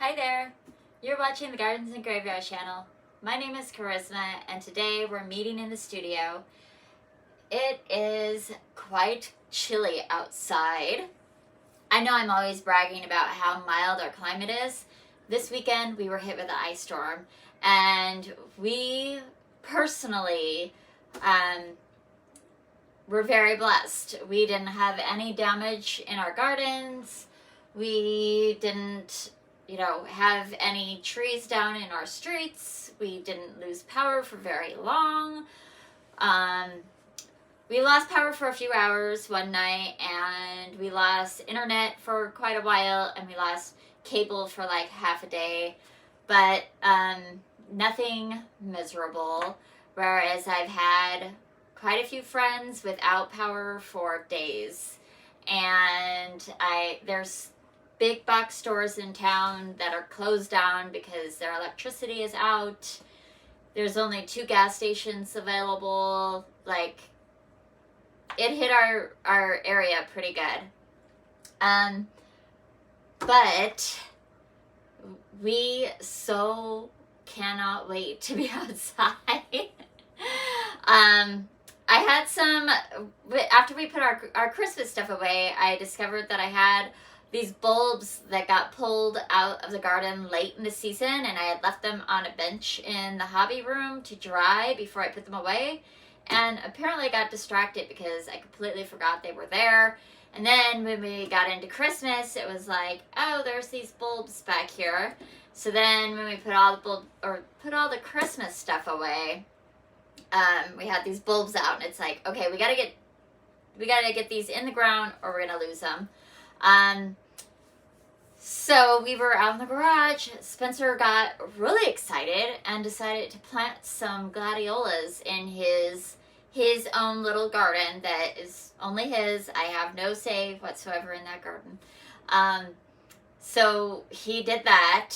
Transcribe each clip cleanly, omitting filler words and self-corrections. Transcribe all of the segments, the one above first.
Hi there! You're watching the Gardens and Graveyard channel. My name is Charisma, and today we're meeting in the studio. It is quite chilly outside. I know I'm always bragging about how mild our climate is. This weekend we were hit with an ice storm, and we personally were very blessed. We didn't have any damage in our gardens. We didn't have any trees down in our streets. We didn't lose power for very long. We lost power for a few hours one night, and we lost internet for quite a while, and we lost cable for like half a day, but nothing miserable. Whereas I've had quite a few friends without power for days, and there's big box stores in town that are closed down because their electricity is out. There's only 2 gas stations available. Like, it hit our area pretty good. But we so cannot wait to be outside. I had some, after we put our Christmas stuff away, I discovered that I had these bulbs that got pulled out of the garden late in the season, and I had left them on a bench in the hobby room to dry before I put them away. And apparently I got distracted because I completely forgot they were there. And then when we got into Christmas, it was like, oh, there's these bulbs back here. So then when we put all the Christmas stuff away, we had these bulbs out, and it's like, okay, we gotta get these in the ground or we're gonna lose them. So we were out in the garage. Spencer got really excited and decided to plant some gladiolas in his own little garden that is only his. I have no say whatsoever in that garden. So he did that,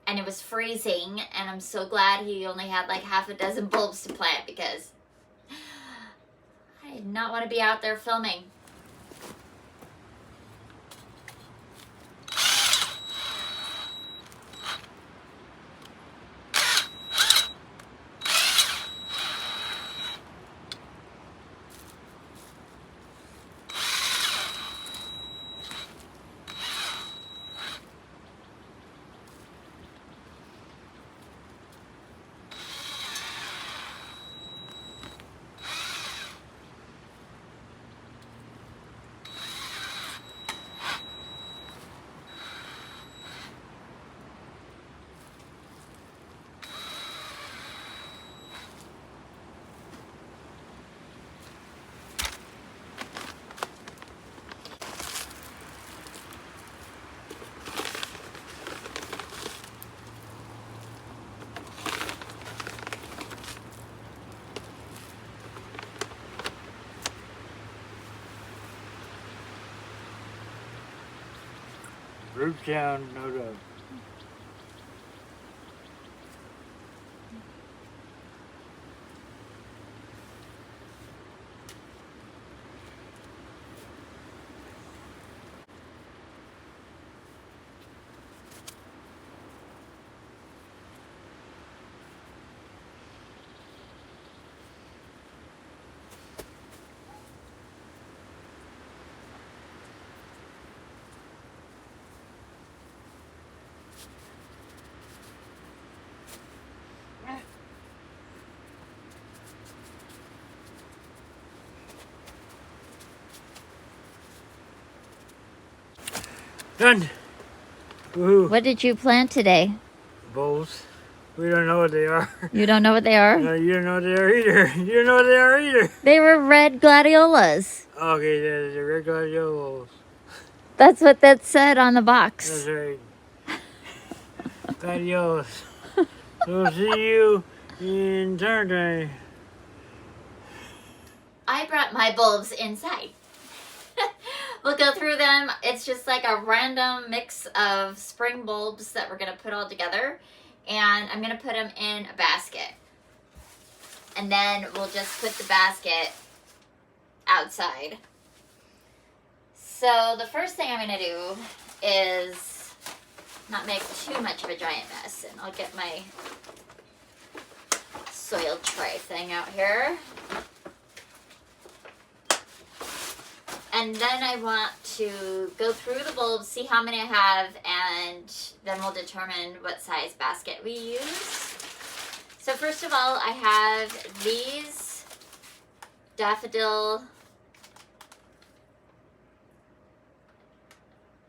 and it was freezing, and I'm so glad he only had like half a dozen bulbs to plant because I did not want to be out there filming. Root down, no doubt. Done. Woohoo. What did you plant today? Bulbs. We don't know what they are. You don't know what they are? No, you don't know what they are either. You don't know what they are either. They were red gladiolas. Okay, they're red gladiolas. That's what that said on the box. That's right. Gladiolas. So we'll see you in Saturday. I brought my bulbs inside. We'll go through them. It's just like a random mix of spring bulbs that we're going to put all together. And I'm going to put them in a basket. And then we'll just put the basket outside. So the first thing I'm going to do is not make too much of a giant mess. And I'll get my soil tray thing out here. And then I want to go through the bulbs, see how many I have, and then we'll determine what size basket we use. So first of all, I have these daffodil.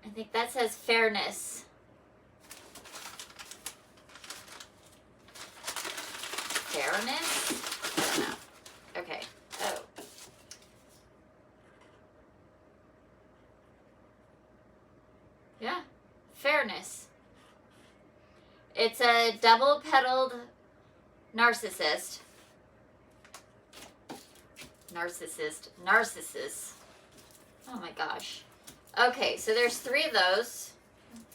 I think that says Fairness. Fairness? I don't know. Okay. Oh. Yeah. Fairness. It's a double-petaled narcissist. Narcissus. Oh my gosh. Okay, so there's 3 of those.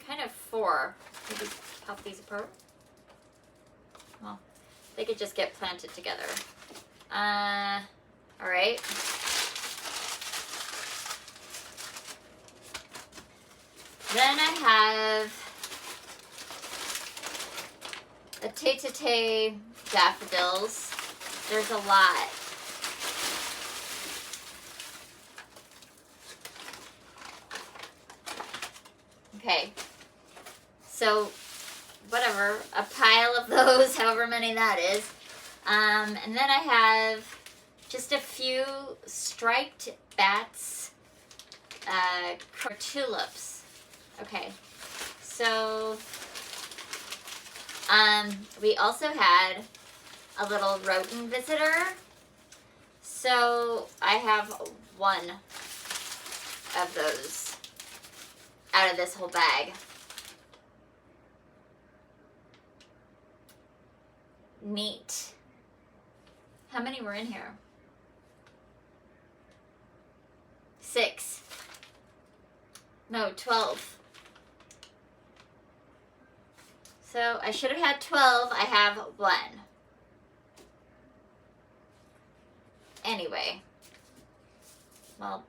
Kind of 4. Maybe pop these apart. Well, they could just get planted together. Alright. Then I have a tete daffodils. There's a lot. Okay, so whatever, a pile of those, however many that is. And then I have just a few striped bats, tulips. Okay, so we also had a little rodent visitor. So I have 1 of those out of this whole bag. Neat. How many were in here? 6. No, 12. So I should have had 12. I have 1. Anyway. Well.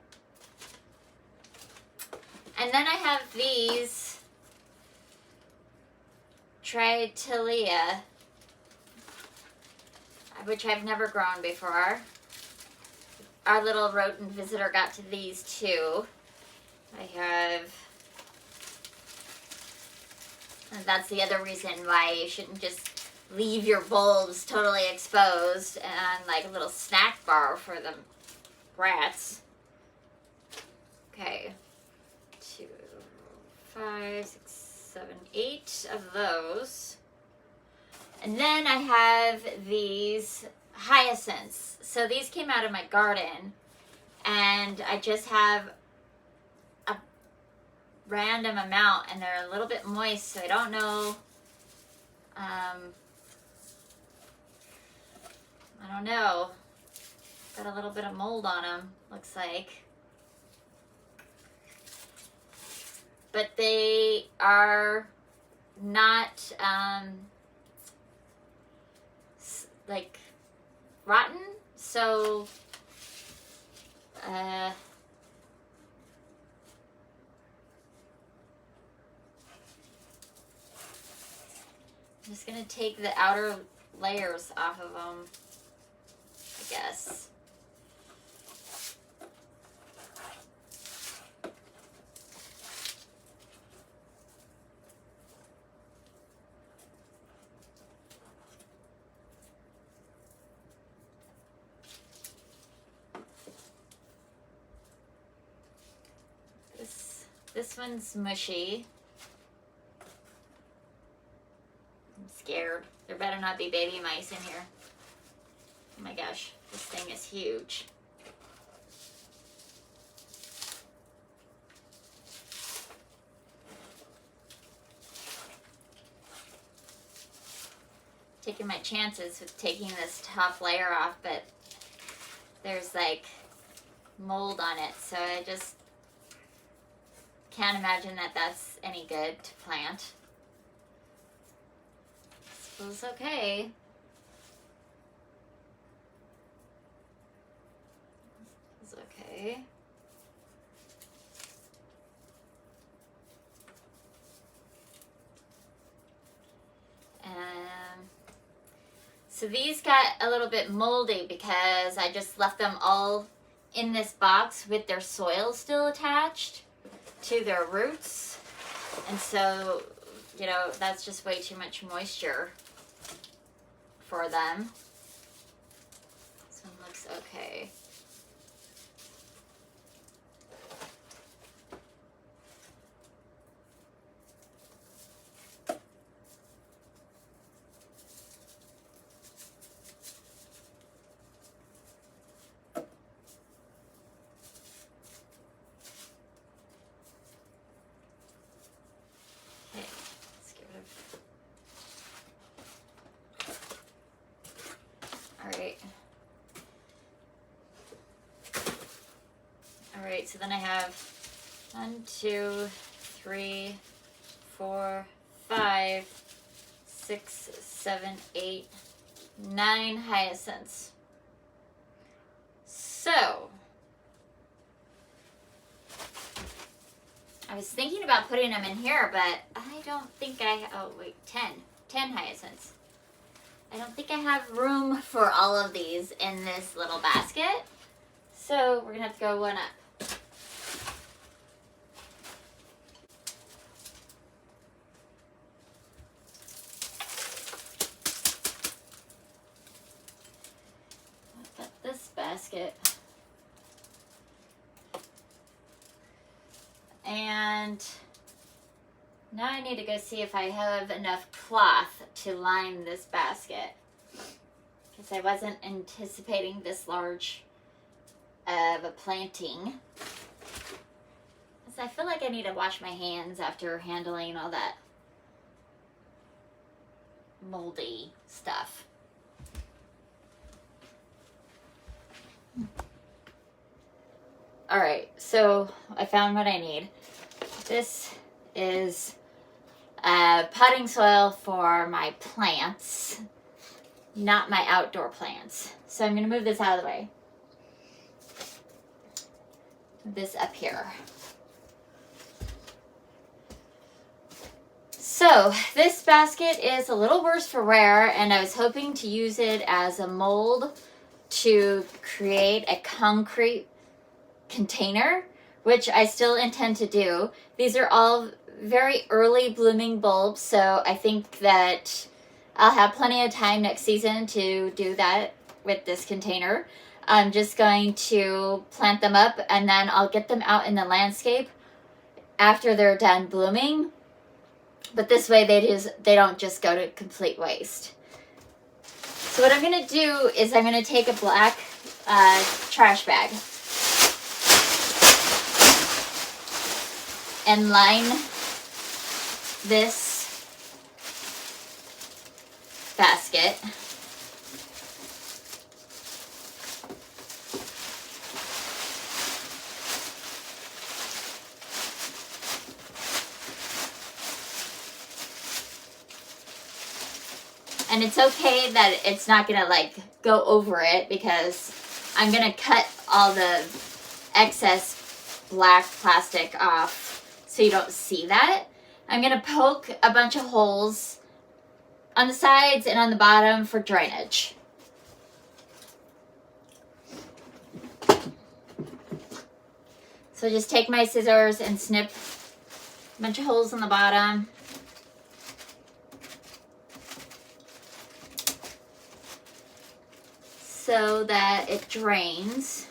And then I have these Tritilia, which I've never grown before. Our little rodent visitor got to these too. I have, and that's the other reason why you shouldn't just leave your bulbs totally exposed and like a little snack bar for the rats. Okay. 2, 5, 6, 7, 8 of those. And then I have these hyacinths. So these came out of my garden, and I just have a random amount, and they're a little bit moist, so I don't know. I don't know. Got a little bit of mold on them, looks like. But they are not like rotten, so I'm just gonna take the outer layers off of them, I guess. This one's mushy. I'm scared. There better not be baby mice in here. Oh my gosh, this thing is huge. Taking my chances with taking this top layer off, but there's like mold on it, so I just can't imagine that that's any good to plant. I suppose okay. It's okay. So these got a little bit moldy because I just left them all in this box with their soil still attached to their roots. And so, you know, that's just way too much moisture for them. This one looks okay. Alright, so then I have 1, 2, 3, 4, 5, 6, 7, 8, 9 hyacinths. So, I was thinking about putting them in here, but I don't think oh wait, 10 hyacinths. I don't think I have room for all of these in this little basket. So we're gonna have to go one up. I've got this basket. And now I need to go see if I have enough cloth to line this basket, because I wasn't anticipating this large of a planting. So I feel like I need to wash my hands after handling all that moldy stuff. All right, so I found what I need. This is potting soil for my plants, not my outdoor plants. So I'm going to move this out of the way. This up here. So this basket is a little worse for wear, and I was hoping to use it as a mold to create a concrete container, which I still intend to do. These are all very early blooming bulbs, so I think that I'll have plenty of time next season to do that with this container. I'm just going to plant them up, and then I'll get them out in the landscape after they're done blooming. But this way they don't just go to complete waste. So what I'm going to do is I'm going to take a black trash bag and line this basket. And it's okay that it's not gonna like go over it, because I'm gonna cut all the excess black plastic off so you don't see that. I'm gonna poke a bunch of holes on the sides and on the bottom for drainage. So just take my scissors and snip a bunch of holes on the bottom. So that it drains.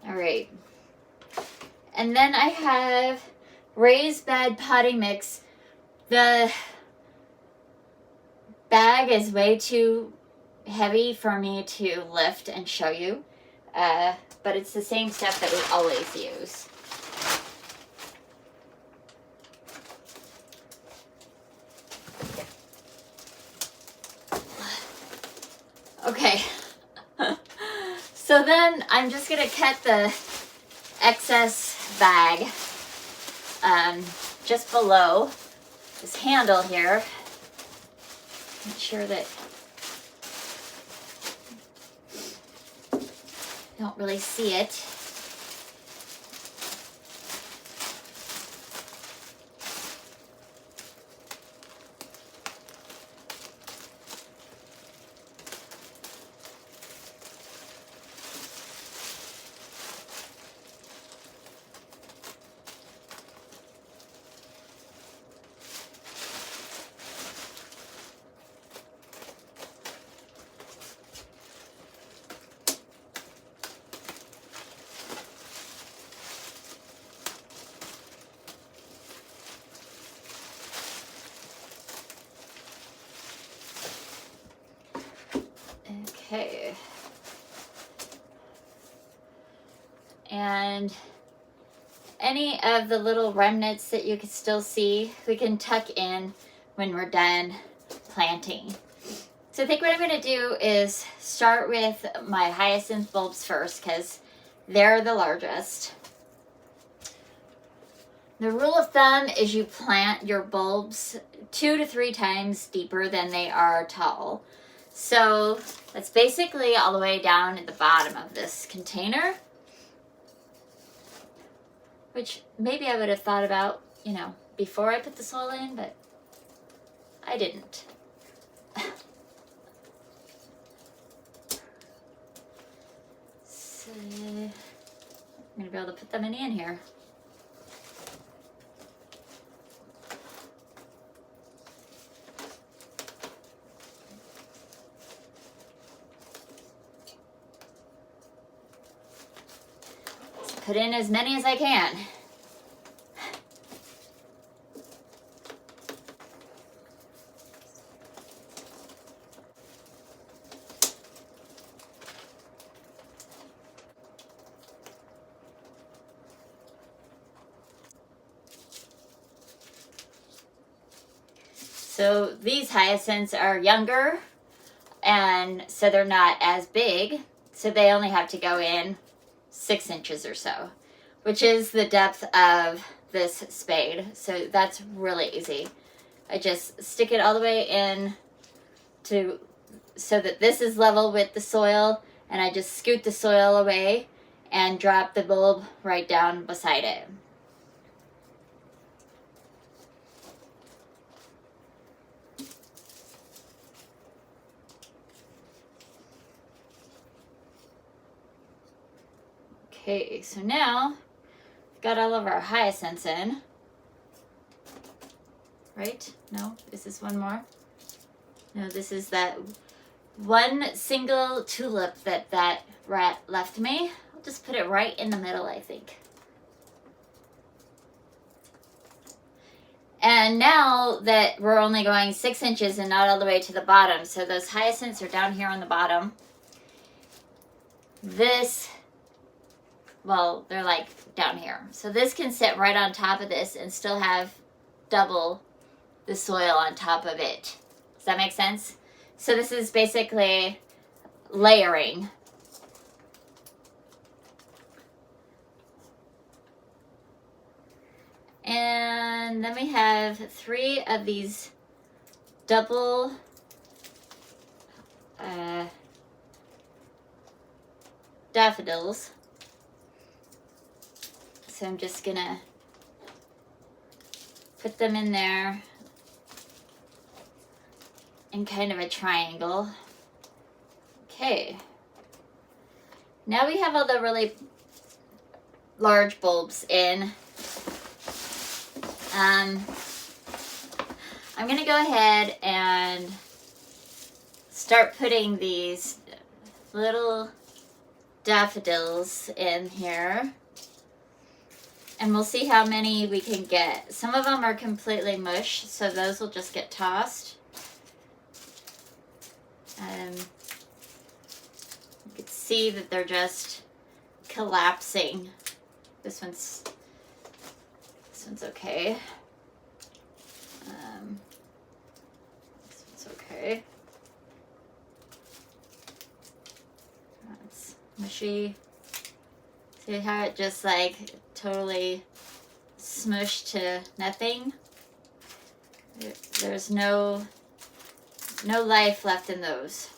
All right. And then I have raised bed potting mix. The bag is way too heavy for me to lift and show you, but it's the same stuff that we always use. Okay, so then I'm just gonna cut the excess bag just below this handle here. Make sure that you don't really see it. Okay. And any of the little remnants that you can still see, we can tuck in when we're done planting. So I think what I'm going to do is start with my hyacinth bulbs first because they're the largest. The rule of thumb is you plant your bulbs 2 to 3 times deeper than they are tall. So that's basically all the way down at the bottom of this container, which maybe I would have thought about, you know, before I put the soil in, but I didn't. So I'm gonna be able to put them in here. Put in as many as I can. So these hyacinths are younger, and so they're not as big, so they only have to go in 6 inches or so, which is the depth of this spade. So that's really easy. I just stick it all the way in so that this is level with the soil, and I just scoot the soil away and drop the bulb right down beside it. Okay, so now we've got all of our hyacinths in. Right? No? Is this one more? No, this is that one single tulip that rat left me. I'll just put it right in the middle, I think. And now that we're only going 6 inches and not all the way to the bottom, so those hyacinths are down here on the bottom. This, well, they're like down here. So this can sit right on top of this and still have double the soil on top of it. Does that make sense? So this is basically layering. And then we have 3 of these double daffodils. So I'm just gonna put them in there in kind of a triangle. Okay. Now we have all the really large bulbs in. I'm going to go ahead and start putting these little daffodils in here. And we'll see how many we can get. Some of them are completely mush, so those will just get tossed. You can see that they're just collapsing. This one's okay. This one's okay. That's mushy. See how it just like totally smushed to nothing? There's no No life left in those.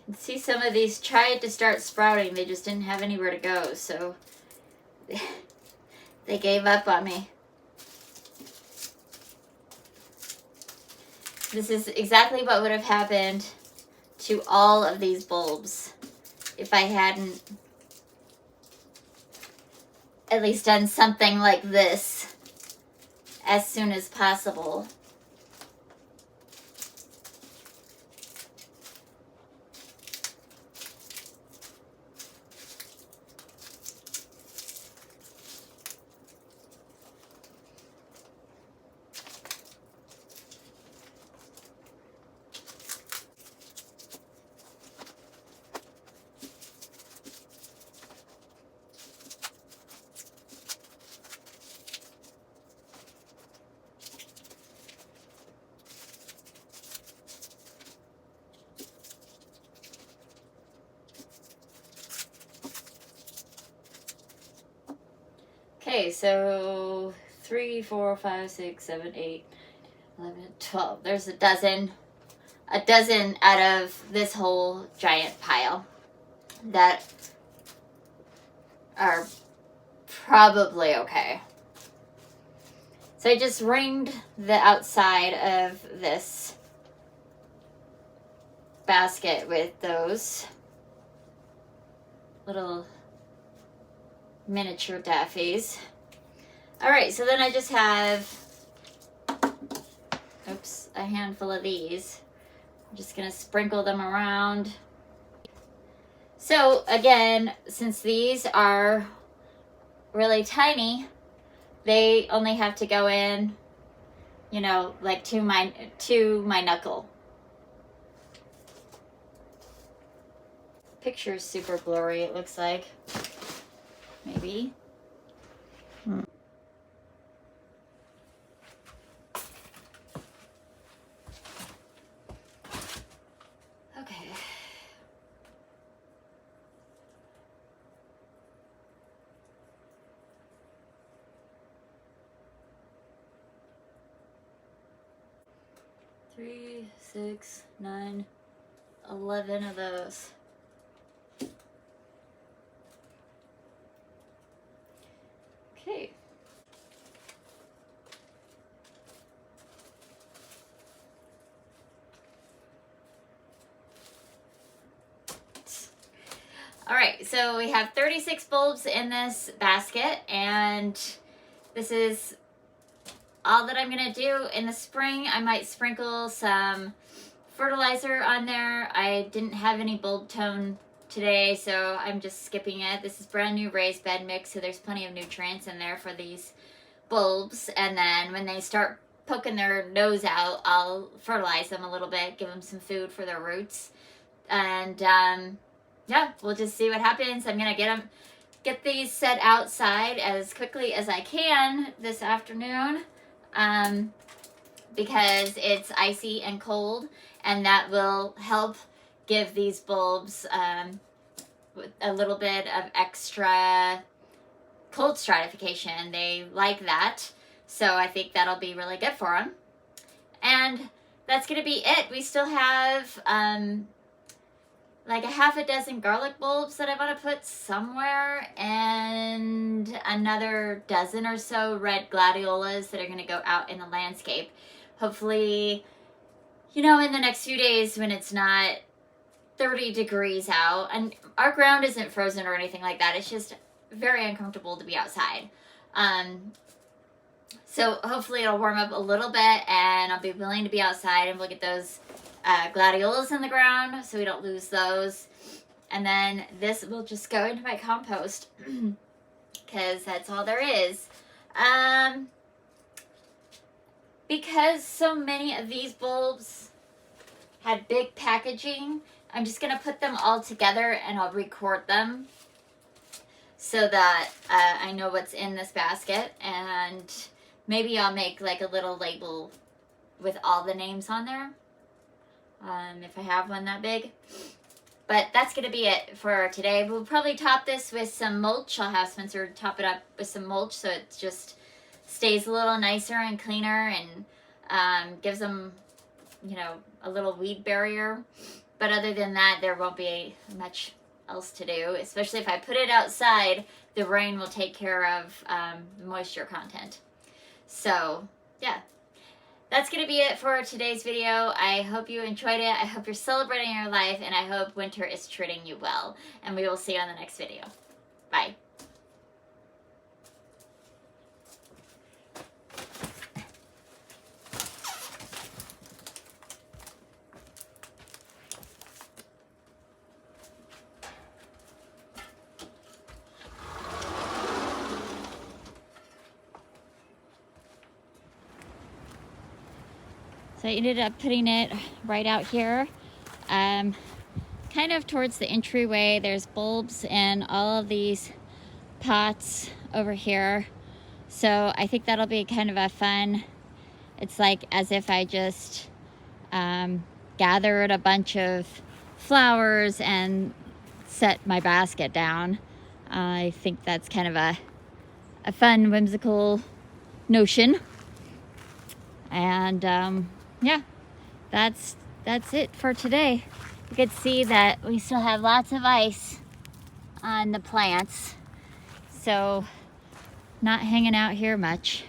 You can see some of these tried to start sprouting. They just didn't have anywhere to go, so they gave up on me. This is exactly what would have happened to all of these bulbs if I hadn't at least done something like this as soon as possible. Okay, so 3, 4, 5, 6, 7, 8, 11, 12. There's a dozen out of this whole giant pile that are probably okay. So I just ringed the outside of this basket with those little miniature daffies. Alright, so then I just have, a handful of these. I'm just going to sprinkle them around. So again, since these are really tiny, they only have to go in, you know, like to my knuckle. Picture is super blurry, it looks like. Maybe. Okay. Three, 6, 9, 11 of those. Okay. All right, so we have 36 bulbs in this basket, and this is all that I'm gonna do. In the spring, I might sprinkle some fertilizer on there. I didn't have any bulb tone today, so I'm just skipping it. This is brand new raised bed mix, so there's plenty of nutrients in there for these bulbs. And then when they start poking their nose out, I'll fertilize them a little bit, give them some food for their roots. And yeah, we'll just see what happens. I'm gonna get these set outside as quickly as I can this afternoon, because it's icy and cold, and that will help give these bulbs a little bit of extra cold stratification. They like that, so I think that'll be really good for them. And that's gonna be it. We still have like a half a dozen garlic bulbs that I want to put somewhere, and another dozen or so red gladiolas that are going to go out in the landscape. Hopefully, you know, in the next few days when it's not 30 degrees out, and our ground isn't frozen or anything like that. It's just very uncomfortable to be outside. So hopefully it'll warm up a little bit, and I'll be willing to be outside, and we'll get those gladiolas in the ground so we don't lose those. And then this will just go into my compost because that's all there is. Because so many of these bulbs had big packaging, I'm just going to put them all together and I'll record them so that I know what's in this basket. And maybe I'll make like a little label with all the names on there. If I have one that big. But that's going to be it for today. We'll probably top this with some mulch. I'll have Spencer top it up with some mulch so it just stays a little nicer and cleaner and gives them, you know, a little weed barrier. But other than that, there won't be much else to do, especially if I put it outside. The rain will take care of the moisture content. So yeah, that's going to be it for today's video. I hope you enjoyed it. I hope you're celebrating your life, and I hope winter is treating you well. And we will see you on the next video. Bye. So I ended up putting it right out here, kind of towards the entryway. There's bulbs and all of these pots over here. So I think that'll be kind of a fun, it's like as if I just gathered a bunch of flowers and set my basket down. I think that's kind of a fun, whimsical notion. And yeah, that's it for today. You can see that we still have lots of ice on the plants, so not hanging out here much.